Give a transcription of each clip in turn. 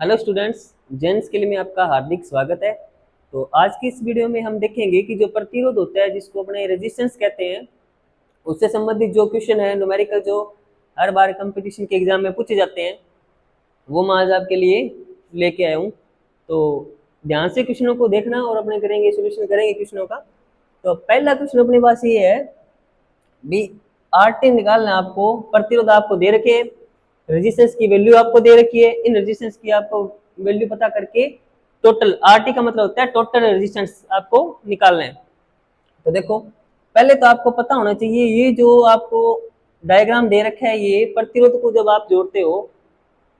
Hello students, gents के लिए में आपका हार्दिक स्वागत है। तो आज की इस वीडियो में हम देखेंगे कि जो प्रतिरोध होता है जिसको अपने रेजिस्टेंस कहते हैं, उससे संबंधित जो क्वेश्चन है न्यूमेरिकल जो हर बार कंपटीशन के एग्जाम में पूछे जाते हैं वो मैं आज आपके लिए लेके आया हूँ। तो ध्यान से क्वेश्चनों को देखना और अपने करेंगे सोल्यूशन करेंगे क्वेश्चनों का। तो पहला क्वेश्चन अपने पास ये है भी आर टी निकालना है आपको। प्रतिरोध आपको दे रखे, रेजिस्टेंस की वैल्यू आपको दे रखी है। इन रेजिस्टेंस की आपको वैल्यू पता करके टोटल आर टी का मतलब होता है टोटल रेजिस्टेंस आपको निकालना है। तो देखो पहले तो आपको पता होना चाहिए ये जो आपको डायग्राम दे रखा है, ये प्रतिरोध को जब आप जोड़ते हो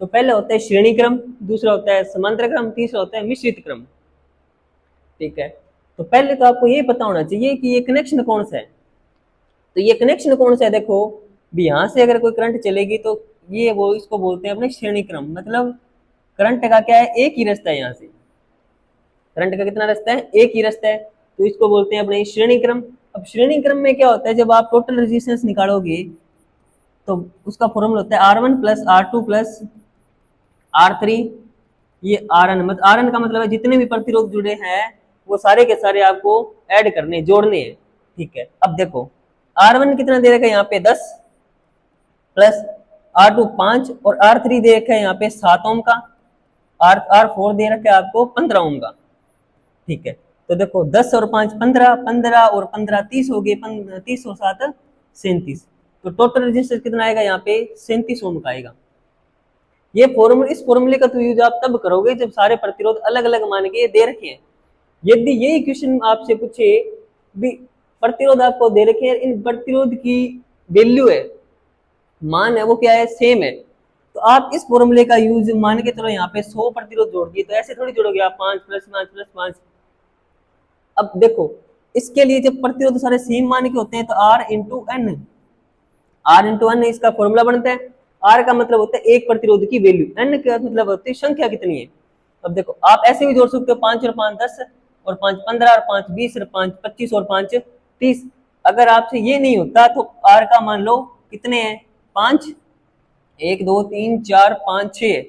तो पहले होता है श्रेणी क्रम, दूसरा होता है समांतर क्रम, तीसरा होता है मिश्रित क्रम। ठीक है, तो पहले तो आपको ये पता होना चाहिए कि ये कनेक्शन कौन सा है। तो ये कनेक्शन कौन सा है, देखो भी यहाँ से अगर कोई करंट चलेगी तो ये वो इसको बोलते हैं अपने श्रेणी क्रम। मतलब करंट का क्या है, एक ही रास्ता है। यहाँ से करंट का कितना रास्ता है, एक ही रास्ता है, तो इसको बोलते हैं अपने श्रेणी क्रम। अब श्रेणी क्रम में क्या होता है, जब आप टोटल रेजिस्टेंस निकालोगे तो उसका फॉर्मूला होता है R1 plus R2 plus R3। ये Rn मतलब Rn का मतलब है जितने भी प्रतिरोध जुड़े हैं वो सारे के सारे आपको ऐड करने जोड़ने हैं। ठीक है, अब देखो R1 कितना दे रखा है यहाँ पे 10 प्लस R2 5 और R3 दे रखा है यहाँ पे 7 ओम का, R4 दे रखा है आपको 15 ओम का। ठीक है, तो देखो 10 और 5 15, 15 और 15 30 हो गए, 30 और 7 37। तो टोटल रेजिस्टेंस कितना आएगा यहाँ पे 37 ओम का आएगा। ये फॉर्मूला, इस फॉर्मूले का तो यूज आप तब करोगे जब सारे प्रतिरोध अलग अलग मान के दे रखे हैं। यदि यही क्वेश्चन आपसे पूछे भी प्रतिरोध आपको दे रखे हैं, इन प्रतिरोध की वैल्यू है, मान है वो क्या है, सेम है, तो आप इस फॉर्मूले का यूज मान के चलो यहाँ पे 100 प्रतिरोध जोड़ दिए, तो ऐसे थोड़ी जोड़ोगे आप 5 प्लस 5 प्लस 5। अब देखो इसके लिए जब प्रतिरोध सारे सेम मान के होते हैं तो R into n, R into n इसका फॉर्मूला बनता है। R का मतलब होता है एक प्रतिरोध की वैल्यू, एन का मतलब होती है संख्या कितनी है। अब देखो आप ऐसे भी जोड़ सकते हो 5 और 5 10 और 5 15 और 5 20 और 5 25 और 5 30। अगर आपसे ये नहीं होता तो R का मान लो कितने हैं, 5, 1 2 3 4 5 6,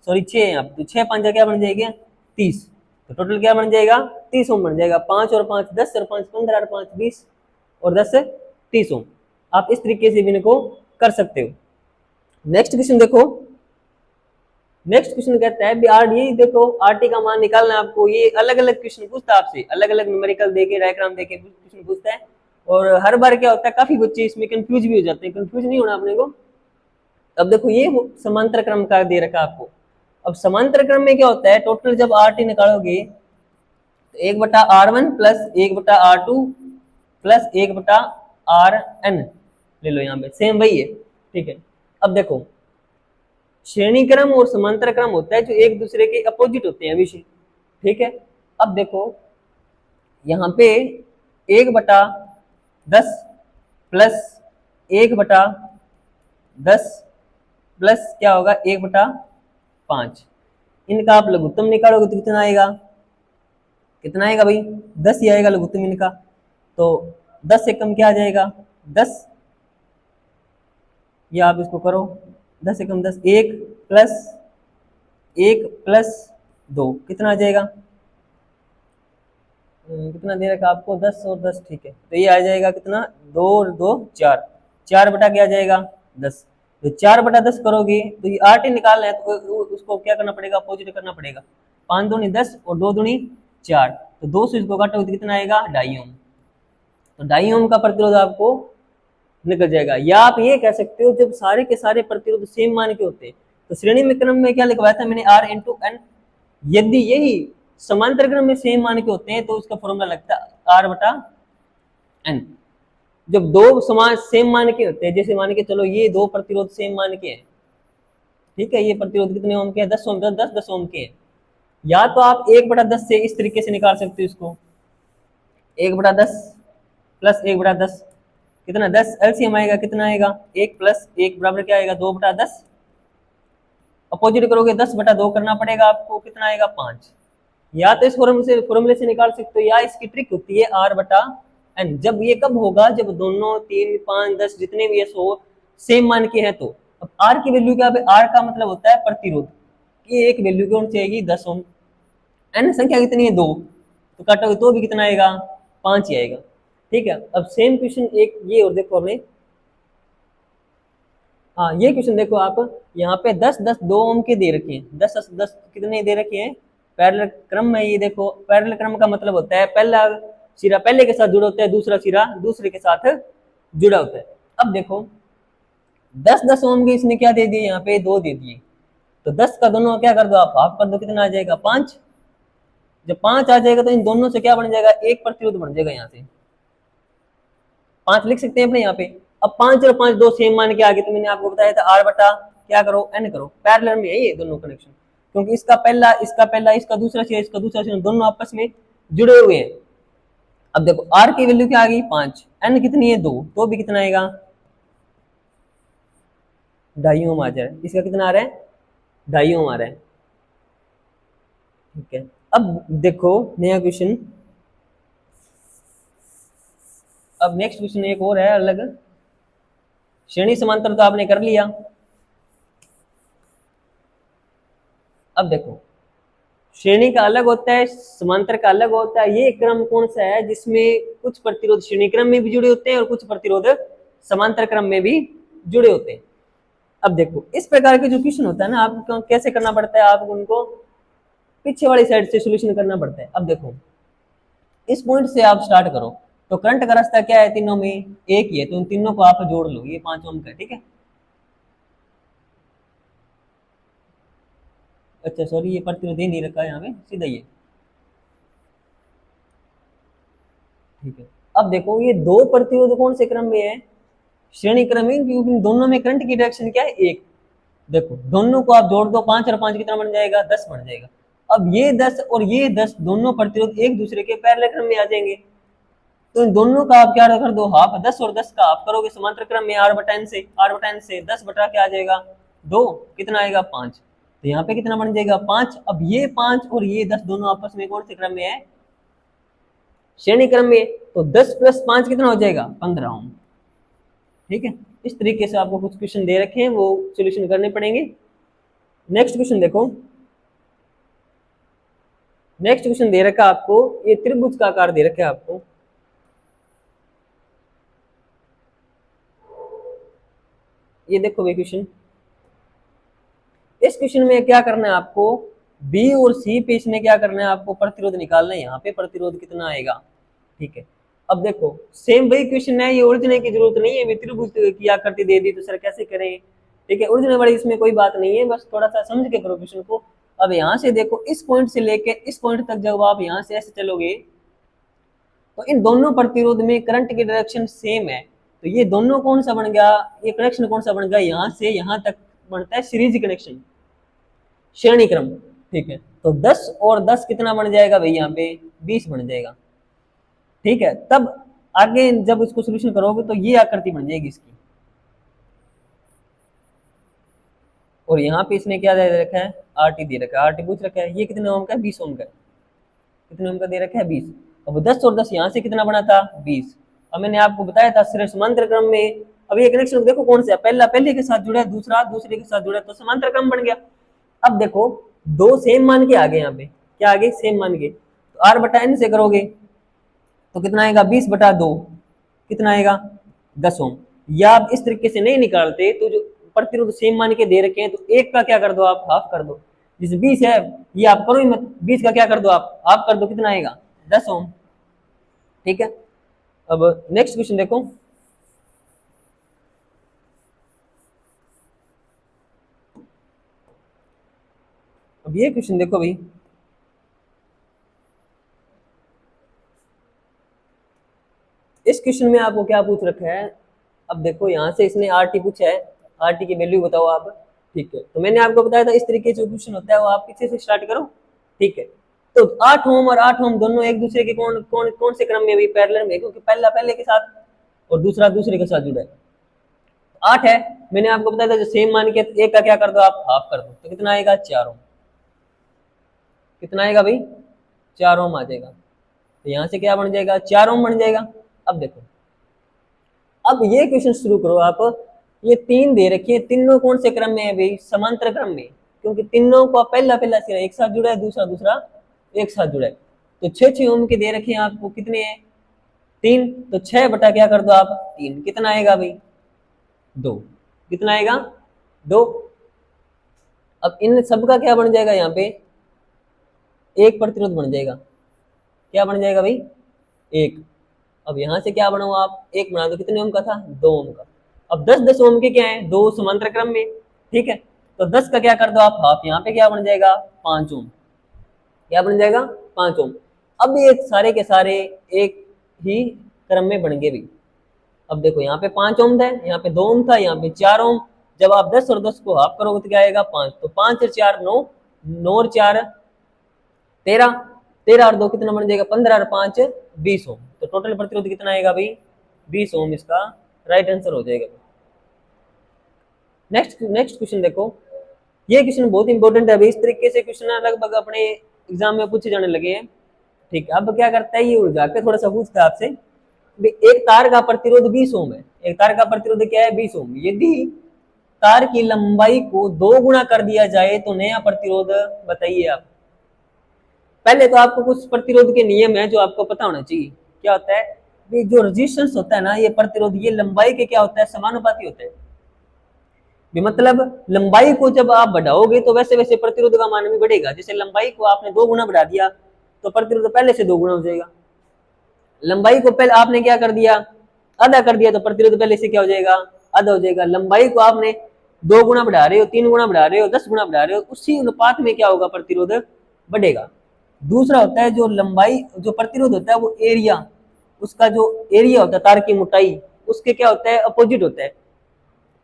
सॉरी 6 है। आप तो 6 5 क्या बन जाएगा 30, तो टोटल क्या बन जाएगा 30 ओम बन जाएगा। 5 और 5 10 और 5 15 और 5 20 और 10 30 ओम। आप इस तरीके से भी इनको कर सकते हो। नेक्स्ट क्वेश्चन देखो, नेक्स्ट क्वेश्चन कहता है आर डी, देखो आर टी का मान निकालना है आपको। ये अलग अलग क्वेश्चन पूछता है आपसे, अलग अलग न्यूमेरिकल देके डायग्राम देके क्वेश्चन पूछता है। और हर बार क्या होता है काफी बच्चे इसमें कंफ्यूज भी हो जाते हैं, कंफ्यूज नहीं होना अपने को। अब देखो ये समांतर क्रम का दे रखा आपको। अब समांतर क्रम में क्या होता है, टोटल जब आर टी निकालोगे तो 1/R1 plus 1/R2 plus 1/Rn ले लो, यहाँ पे सेम वही है। ठीक है, अब देखो श्रेणी क्रम और समांतर क्रम होता है जो एक दूसरे के अपोजिट होते हैं विषय। ठीक है, अब देखो यहाँ पे 1/10 प्लस 1/10 प्लस क्या होगा 1/5, इनका आप लघुत्तम निकालोगे तो कितना आएगा, कितना आएगा भाई 10 ही आएगा लघुत्तम इनका। तो 10 से कम क्या आ जाएगा 10, ये आप इसको करो 10 से कम 10, 1 प्लस 2 कितना आ जाएगा, कितना दे रखा आपको 10 और 10। ठीक है, तो ये आ जाएगा कितना 2 और 2 4, 4 बटा क्या आ जाएगा 10। तो 4/10 करोगे तो ये आर टी निकालना है तो उसको क्या करना पड़ेगा, अपोजिट करना पड़ेगा। 5 दूनी 10 और 2 दूनी 4, तो 2 से इसको काटोगे तो कितना आएगा 2.5 ओम। तो 2.5 ओम का प्रतिरोध आपको निकल जाएगा। या आप ये कह सकते हो जब सारे के सारे प्रतिरोध सेम मान के होते हैं तो श्रेणी में क्रम में क्या लिखवाया था मैंने R इंटू एन। यदि यही समांतर क्रम में सेम मान के होते हैं तो उसका फॉर्मूला लगता है R/n। जब दो समान सेम मान के होते हैं, जैसे मान के चलो ये दो प्रतिरोध सेम मान के हैं, ठीक है, ये प्रतिरोध कितने ओम के हैं 10 ओम, 10 ओम के हैं। या तो आप 1/10 से इस तरीके से निकाल सकते हो इसको, 1/10 प्लस 1/10 कितना 10, एलसीएम आएगा कितना आएगा 1 प्लस 1 बराबर क्या आएगा 2/10। अपोजिट करोगे 10/2 करना पड़ेगा आपको, कितना आएगा 5। या तो इस फॉर्मूले से निकाल सकते हो, या इसकी ट्रिक होती है R/n। जब ये कब होगा, जब दोनों 3 5 10 जितने भी 100 सेम मान के हैं तो। अब R की वैल्यू क्या है, R का मतलब होता है प्रतिरोध। कि एक वैल्यू कौन सी आएगी 10 ओम। एन संख्या कितनी है 2, तो काटोगे तो भी कितना आएगा 5 ही आएगा। ठीक है, अब सेम क्वेश्चन एक ये और देखो हमें, हाँ ये क्वेश्चन देखो आप, यहाँ पे 10 10 2 ओम के दे रखे हैं, 10 10 10 कितने दे रखे हैं पैरेलल क्रम में। ये देखो पैरेलल क्रम का मतलब होता है पहला सिरा पहले के साथ जुड़ा होता है, दूसरा सिरा दूसरे के साथ जुड़ा होता है। अब देखो 10 10 ओम के इसने क्या दे दिए, यहाँ पे 2 दे दिए, तो 10 का दोनों क्या कर दो आप हाफ कर दो, कितना आ जाएगा 5। जब 5 आ जाएगा तो इन दोनों से क्या बन जाएगा, एक प्रतिरोध बन जाएगा, यहाँ से 5 लिख सकते हैं अपने यहाँ पे। अब 5 और 5 दो सेम मान के आगे, तो मैंने आपको बताया था आर बटा क्या करो एन करो, पैरेलल में है ये दोनों कनेक्शन, क्योंकि इसका पहला इसका दूसरा सिरा इसका दूसरा सिरा दोनों आपस में जुड़े हुए हैं। अब देखो आर की वैल्यू क्या आ गई 5, एन कितनी है 2, तो भी कितना आएगा 2.5 ओम आ जाए। इसका कितना आ रहा है 2.5 ओम आ रहा है। ठीक है, अब देखो नया क्वेश्चन, अब नेक्स्ट क्वेश्चन एक और है अलग, श्रेणी समांतर तो आपने कर लिया। अब देखो श्रेणी का अलग होता है, समांतर का अलग होता है। ये क्रम कौन सा है जिसमें कुछ प्रतिरोध श्रेणी क्रम में भी जुड़े होते हैं और कुछ प्रतिरोध समांतर क्रम में भी जुड़े होते हैं। अब देखो इस प्रकार के जो क्वेश्चन होता है ना, आपको कैसे करना पड़ता है, आपको उनको पीछे वाली साइड से सोल्यूशन करना पड़ता है। अब देखो इस पॉइंट से आप स्टार्ट करो, तो करंट का रास्ता क्या है, तीनों में एक ही है, तो इन तीनों को आप जोड़ लो, ये 5 ओम का। ठीक है, अच्छा सॉरी ये प्रतिरोध ही नहीं रखा है यहाँ पे, सीधा ये। ठीक है, अब देखो ये दो प्रतिरोध कौन से क्रम में है, श्रेणी क्रम में, क्योंकि इन दोनों में करंट की डायरेक्शन क्या है एक। देखो दोनों को आप जोड़ दो, 5 और 5 कितना बन जाएगा 10 बन जाएगा। अब ये 10 और ये 10 दोनों प्रतिरोध एक दूसरे के पैरेलल क्रम में आ जाएंगे, तो इन दोनों का आप क्या कर दो हाफ, 10 और 10 का आप करोगे समांतर क्रम में, आर बटा एन से 10 बटा क्या आ जाएगा 2, कितना आएगा 5, तो यहाँ पे कितना बन जाएगा 5। अब ये 5 और ये 10 दोनों आपस में कौन से क्रम में है, श्रेणी क्रम में, तो 10 प्लस 5 कितना हो जाएगा 15 ओम। ठीक है, इस तरीके से आपको कुछ क्वेश्चन दे रखे हैं, वो सोल्यूशन करने पड़ेंगे। नेक्स्ट क्वेश्चन देखो, नेक्स्ट क्वेश्चन दे रखा है आपको, ये त्रिभुज का आकार दे रखा है आपको, ये देखो भाई क्वेश्चन। इस क्वेश्चन में क्या करना है आपको, बी और सी पे इसमें क्या करना है आपको प्रतिरोध निकालना है, यहाँ पे प्रतिरोध कितना आएगा। ठीक है, अब देखो सेम वही क्वेश्चन है, ये उलझने की जरूरत नहीं है, त्रिभुज की आकृति दे दी तो सर कैसे करें। ठीक है, उलझने वाली इसमें कोई बात नहीं है, बस थोड़ा सा समझ के करो क्वेश्चन को। अब यहाँ से देखो इस पॉइंट से लेके इस पॉइंट तक जब आप यहाँ से ऐसे चलोगे, तो इन दोनों प्रतिरोध में करंट की डायरेक्शन सेम है, तो ये दोनों कौन सा बन गया, ये कनेक्शन कौन सा बन गया, यहाँ से यहाँ तक बनता है सीरीज कनेक्शन, श्रेणी क्रम। ठीक है, तो 10 और 10 कितना बन जाएगा भाई, यहाँ पे 20 बन जाएगा। ठीक है, तब आगे जब इसको सोल्यूशन करोगे तो ये आकृति बन जाएगी इसकी, और यहाँ पे इसने क्या दे रखा है आरटी दे रखा है, आरटी पूछ रखा है, ये कितने ओम का है 20 ओम का, कितने ओम का दे रखा है 20। अब 10 और 10 यहाँ से कितना बना था 20। अब मैंने आपको बताया था सिर्फ समांतर क्रम में, अब ये कनेक्शन देखो कौन सा, पहला पहले के साथ जुड़ा है, दूसरा दूसरे के साथ जुड़ा है, तो समांतर क्रम बन गया। अब देखो दो सेम मान के आगे, यहाँ पे क्या आगे सेम मान के, तो आर बटा एन से करोगे तो कितना आएगा 20 बटा 2, कितना आएगा 10 ओम। या आप इस तरीके से नहीं निकालते, तो जो प्रतिरोध सेम मान के दे रखे हैं, तो एक का क्या कर दो आप हाफ कर दो, जैसे 20 है ये आप करो ही मत, 20 का क्या कर दो आप हाफ कर दो, कितना आएगा 10 ओम। ठीक है, अब नेक्स्ट क्वेश्चन देखो, अब ये क्वेश्चन देखो भाई, इस क्वेश्चन में आपको क्या पूछ रखा है। अब देखो यहाँ से इसने आर टी पूछा है, आर टी की वैल्यू बताओ आप। ठीक है, तो मैंने आपको बताया था इस तरीके से क्वेश्चन होता है, वो आप पीछे से स्टार्ट करो। ठीक है, तो 8 ओम और 8 ओम दोनों एक दूसरे के कौन कौन कौन से क्रम में भी पैरेलल में, क्योंकि पहला पहले के साथ और दूसरा दूसरे के साथ जुड़ा है। 8 है, मैंने आपको बताया था जो सेम मान के एक का क्या कर दो आप हाफ कर दो, तो कितना आएगा 4 ओम, कितना आएगा भाई 4 ओम आ जाएगा, तो यहाँ से क्या बन जाएगा 4 ओम बन जाएगा। अब देखो, अब ये क्वेश्चन शुरू करो आप, ये 3 दे रखी है, तीनों कौन से क्रम में है भाई समांतर क्रम में, क्योंकि तीनों का पहला पहला सिरा एक साथ जुड़ा है, दूसरा दूसरा एक साथ जुड़ा है। तो 6 ओम के दे रखे हैं आपको, कितने हैं 3, तो 6 बटा क्या कर दो आप 3, कितना आएगा भाई 2, कितना आएगा 2। अब इन सब का क्या बन जाएगा, यहाँ पे एक प्रतिरोध बन जाएगा, क्या बन जाएगा भाई 1। अब यहां से क्या बनाओ आप, 1 बना दो, कितने ओम का था 2 ओम का। अब 10 ओम के क्या है, 2 समांतर क्रम में, ठीक है। तो 10 का क्या कर दो आप हाफ, यहाँ पे क्या बन जाएगा 5 ओम, क्या बन जाएगा 5 ओम। अब ये सारे के सारे एक ही क्रम में बन गए भी। अब देखो यहाँ पे 5 ओम था, यहाँ पे 2 ओम था, यहाँ पे 4 ओम। जब आप 10 और 10 को हाफ करोगे तो क्या आएगा 5, तो 5 और 4 9, 9 और 4 13, 13 और 2 कितना बन जाएगा 15 और 5 20 ओम। तो टोटल प्रतिरोध कितना आएगा भाई 20 ओम, इसका राइट आंसर हो जाएगा। नेक्स्ट क्वेश्चन देखो, ये क्वेश्चन बहुत इंपॉर्टेंट है भाई। इस तरीके से क्वेश्चन लगभग अपने एग्जाम में पूछे जाने लगे हैं, ठीक है। अब क्या करता है ये उलझा के थोड़ा सा पूछता है आपसे, एक तार का प्रतिरोध 20 ओम है, एक तार का प्रतिरोध क्या है 20 ओम। यदि तार की लंबाई को 2 गुना कर दिया जाए तो नया प्रतिरोध बताइए आप। पहले तो आपको कुछ प्रतिरोध के नियम है जो आपको पता होना चाहिए। क्या होता है, ये जो रेजिस्टेंस होता है ना, ये प्रतिरोध, ये लंबाई के क्या होता है समानुपाती होता है। मतलब लंबाई को जब आप बढ़ाओगे तो वैसे वैसे प्रतिरोध का मान भी बढ़ेगा। जैसे लंबाई को आपने 2 गुना बढ़ा दिया तो प्रतिरोध पहले से 2 गुना हो जाएगा। लंबाई को पहले आपने क्या कर दिया, आधा कर दिया, तो प्रतिरोध पहले से क्या हो जाएगा आधा हो जाएगा। लंबाई को आपने 2 गुना बढ़ा रहे हो, 3 गुना बढ़ा रहे हो, 10 गुना बढ़ा रहे हो, उसी अनुपात में क्या होगा प्रतिरोध बढ़ेगा। दूसरा होता है जो लंबाई, जो प्रतिरोध होता है वो एरिया, उसका जो एरिया होता है तार की मोटाई, उसके क्या होता है अपोजिट होता है,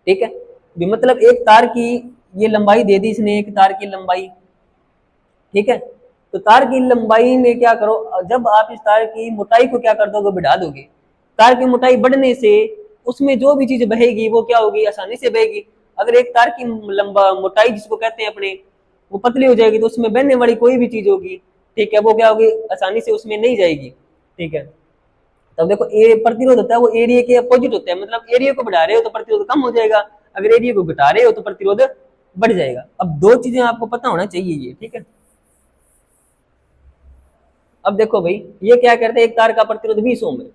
ठीक है। मतलब एक तार की ये लंबाई दे दी इसने, एक तार की लंबाई, ठीक है। तो तार की लंबाई में क्या करो, जब आप इस तार की मोटाई को क्या कर दोगे बढ़ा दोगे, तार की मोटाई बढ़ने से उसमें जो भी चीज बहेगी वो क्या होगी आसानी से बहेगी। अगर एक तार की लंबा मोटाई जिसको कहते हैं अपने वो पतली हो जाएगी तो उसमें बहने वाली कोई भी चीज होगी, ठीक है, वो क्या होगी आसानी से उसमें नहीं जाएगी, ठीक है। तब देखो ये प्रतिरोध होता है वो एरिया के अपोजिट होता है। मतलब एरिया को बढ़ा रहे हो तो प्रतिरोध कम हो जाएगा, अगर एरिया को घटा रहे हो तो प्रतिरोध बढ़ जाएगा। अब दो चीजें आपको पता होना चाहिए ये, ठीक है। अब देखो भाई ये क्या करते हैं, एक तार का प्रतिरोध 20 ओम है,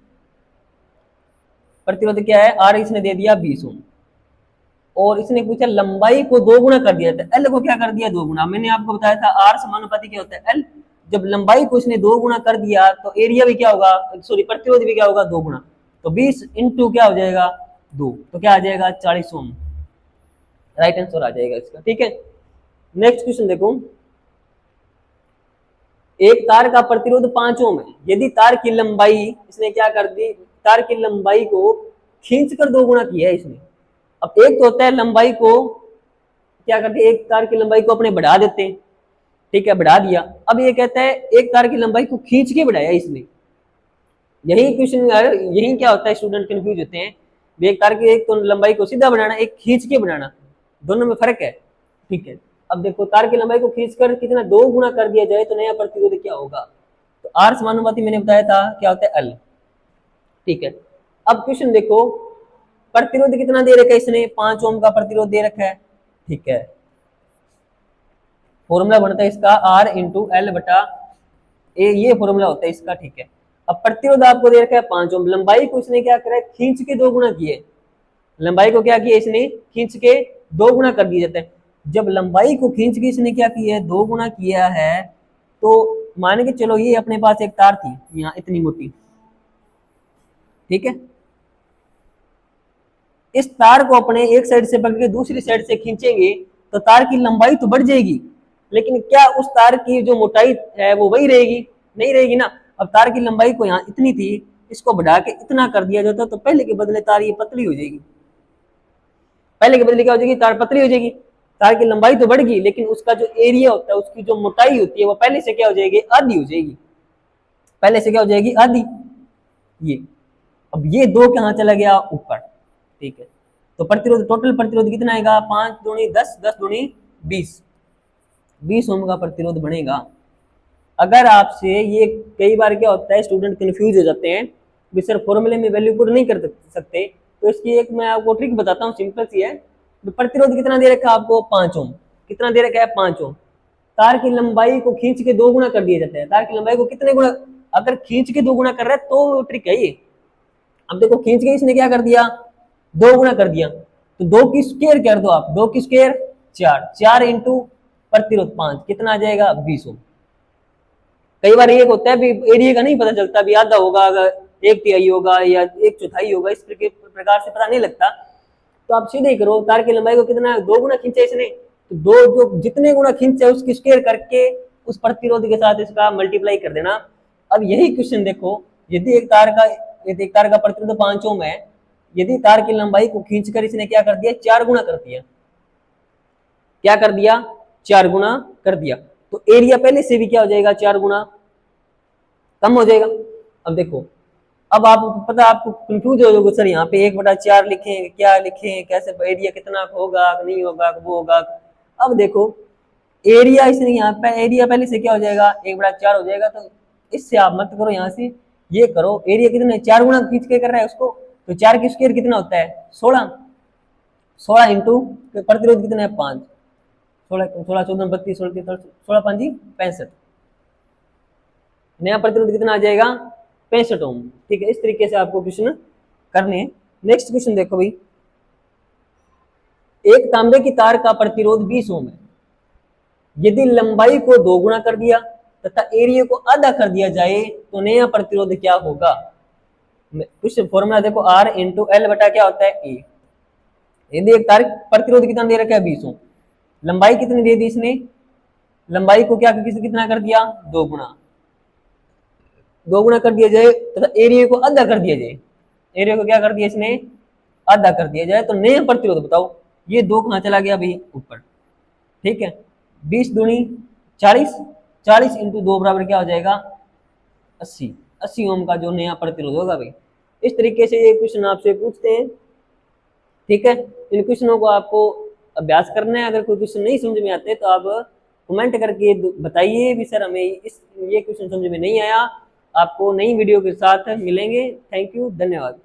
प्रतिरोध क्या है आर इसने दे दिया 20 ओम, और इसने पूछा लंबाई को 2 गुना कर दिया था, एल को क्या कर दिया 2 गुना। मैंने आपको बताया था आर समानुपाती क्या होता है एल। जब लंबाई को इसने 2 गुना कर दिया तो एरिया भी क्या होगा, सॉरी प्रतिरोध भी क्या होगा 2 गुना। तो 20 इंटू क्या हो जाएगा 2, तो क्या आ जाएगा 40 ओम, राइट आंसर आ जाएगा इसका, ठीक है। नेक्स्ट क्वेश्चन देखो, एक तार का प्रतिरोध 5 ओम है, यदि तार की लंबाई इसने क्या कर दी, तार की लंबाई को खींचकर 2 गुना किया है इसने। अब एक तो होता है लंबाई को क्या करते हैं, एक तार की लंबाई को अपने बढ़ा देते हैं, ठीक है, बढ़ा दिया। अब ये कहता है एक तार की लंबाई को खींच के बढ़ाया इसने। यही क्वेश्चन, यही क्या होता है स्टूडेंट कंफ्यूज होते हैं, एक तार की एक तो लंबाई को सीधा बनाना, एक खींच के बनाना, दोनों में फर्क है, ठीक है। अब देखो तार की लंबाई को खींचकर कितना 2 गुना कर दिया जाए तो नया प्रतिरोध क्या होगा, तो आर समानुपाती मैंने बताया था क्या होता है एल, ठीक है। अब क्वेश्चन देखो, प्रतिरोध कितना दे रखा है इसने 5 ओम का प्रतिरोध दे रखा है, ठीक है। फॉर्मूला बनता है इसका आर इंटू एल बटा ए, ये फॉर्मूला होता है इसका, ठीक है। अब प्रतिरोध आपको दे रखा है 5 ओम, लंबाई को इसने क्या करा है खींच के 2 गुना किए, लंबाई को क्या किया इसने खींच के 2 गुना कर दिया जाता है। जब लंबाई को खींच के इसने क्या किया है 2 गुना किया है, तो मान के चलो ये अपने पास एक तार थी यहाँ इतनी मोटी, ठीक है। इस तार को अपने एक साइड से पकड़ के दूसरी साइड से खींचेंगे तो तार की लंबाई तो बढ़ जाएगी, लेकिन क्या उस तार की जो मोटाई है वो वही रहेगी, नहीं रहेगी ना। अब तार की लंबाई को यहाँ इतनी थी, इसको बढ़ा के इतना कर दिया जाता तो पहले के बदले तार ये पतली हो जाएगी, पहले के बदले क्या हो जाएगी तार पतली हो जाएगी। तार की लंबाई तो बढ़ गई लेकिन उसका जो एरिया होता है, उसकी जो मोटाई होती है वो पहले से क्या हो जाएगी आधी हो जाएगी, पहले से क्या हो जाएगी आधी। ये अब ये 2 कहाँ चला गया ऊपर, ठीक है। तो प्रतिरोध, टोटल प्रतिरोध कितना आएगा 5 दूनी 10, 10 दूनी 20, 20 ओम का प्रतिरोध बनेगा। अगर आपसे ये कई बार क्या होता है स्टूडेंट कंफ्यूज हो जाते हैं कि सर फॉर्मूले में वैल्यू पुट नहीं कर सकते, तो इसकी एक मैं आपको ट्रिक बताता हूँ, सिंपल सी है। प्रतिरोध कितना दे रखा है आपको 5 ओम, कितना दे रखा है 5 ओम। तार की लंबाई को खींच के 2 गुना कर दिया जाता है। तार की लंबाई को कितने गुना, अगर खींच के 2 गुना कर रहा है तो ट्रिक है ये। अब देखो खींच के इसने क्या कर दिया, 2 गुना कर दिया, तो 2 की स्क्वायर कर दो आप, 2 की स्क्वायर 4, 4 इंटू प्रतिरोध 5, कितना आ जाएगा 20 ओम। कई बार ये होता है भी एरिया का नहीं पता चलता, भी आधा होगा, अगर 1/3 होगा या 1/4 होगा, इस प्रकार से पता नहीं लगता। तो आप सीधे ही करो, तार की लंबाई को कितना 2 गुना खींचा इसने, तो 2 जो जितने गुना खींचा उसकी स्क्वायर करके उस प्रतिरोध के साथ इसका मल्टीप्लाई कर देना। अब यही क्वेश्चन देखो, यदि एक तार का प्रतिरोध 5 ओम है, यदि तार की लंबाई को खींचकर इसने क्या कर दिया 4 गुना कर दिया, क्या कर दिया 4 गुना कर दिया, तो एरिया पहले से भी क्या हो जाएगा 4 गुना कम हो जाएगा। अब देखो, अब आप पता आपको कंफ्यूज हो जाओगे, सर यहाँ पे 1/4 लिखें, क्या लिखें, कैसे एरिया कितना होगा नहीं होगा वो होगा। अब देखो एरिया इसने यहाँ पे एरिया पहले से क्या हो जाएगा 1/4 हो जाएगा, तो इससे आप मत करो, यहाँ से ये करो, एरिया कितना 4 गुना खींच के कर रहा है उसको, तो 4 की स्क्वायर कितना होता है 16, 16 इंटू प्रतिरोध कितना है 5, 16 16 14 32 16 16 5 65, नया प्रतिरोध कितना आ जाएगा 65 ओम। ठीक है, इस तरीके से आपको क्वेश्चन करने हैं। नेक्स्ट क्वेश्चन देखो भाई, एक तांबे की तार का प्रतिरोध 20 ओम है, यदि लंबाई को 2 गुना कर दिया तथा एरिया को आधा कर दिया जाए तो नया प्रतिरोध क्या होगा। कुछ फॉर्मूला देखो, R इंटू एल बटा क्या होता है ए। यदि एक तार प्रतिरोध कितना दे रखा है 20 ओम, लंबाई कितनी दे दी इसने, लंबाई को क्या कितना कर दिया 2 गुना, 2 गुना कर दिया जाए तथा एरिया को आधा कर दिया जाए, एरिया को क्या कर दिया इसने आधा कर दिया जाए, तो नया प्रतिरोध बताओ। ये 2 कहां चला गया भाई ऊपर, ठीक है, 20 दूनी 40, 40 इंटू 2 बराबर क्या हो जाएगा 80, 80 ओम का जो नया प्रतिरोध होगा भाई। इस तरीके से ये क्वेश्चन आपसे पूछते हैं। ठीक है, इन क्वेश्चनों को आपको अभ्यास करना है। अगर कोई क्वेश्चन नहीं समझ में आते तो आप कमेंट करके बताइए भी सर हमें ये क्वेश्चन समझ में नहीं आया। आपको नई वीडियो के साथ मिलेंगे। थैंक यू, धन्यवाद।